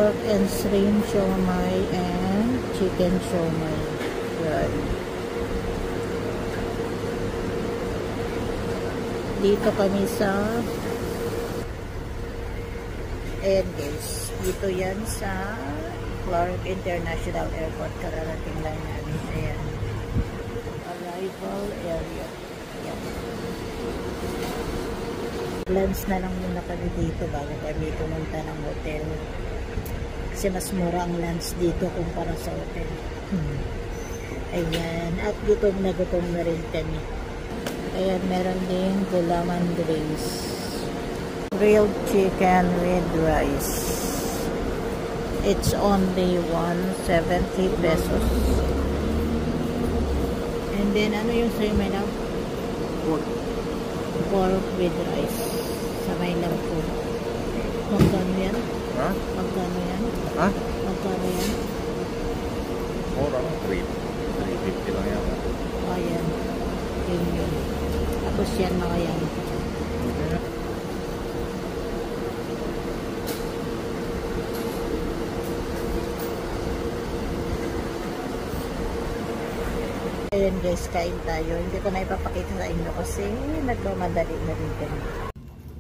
pork and shrimp siomai and chicken siomai. Yan. Dito kami sa ayan guys, dito yan sa Clark International Airport. Kararating lang namin. Ayan, arrival area. Ayan. Lunch na lang muna kami dito bago kami pumunta ng hotel kasi mas mura ang lunch dito kumpara sa hotel. Ayan, at gutom na rin kami. Ayan, meron din gulaman drinks, grilled chicken with rice. It's only 170 pesos. And then ano yung sa'yo may lang? Pork with rice sa may lampo. Magkano yan? Ha? Magkano yan? Ha? Magkano yan? Mura lang, 350 lang yan. Ayan. Yun. Tapos yan mga yan. Ayan guys, kain tayo. Hindi ko na ipapakita sa inyo kasi nagmamadali na rin kami.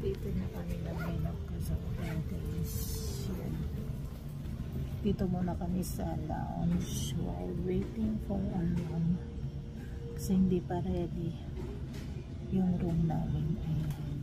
Dito na kami naminap ko sa hotel guys. Yan. Dito muna kami sa lounge while waiting for our room. Kasi hindi pa ready yung room namin. Ayan.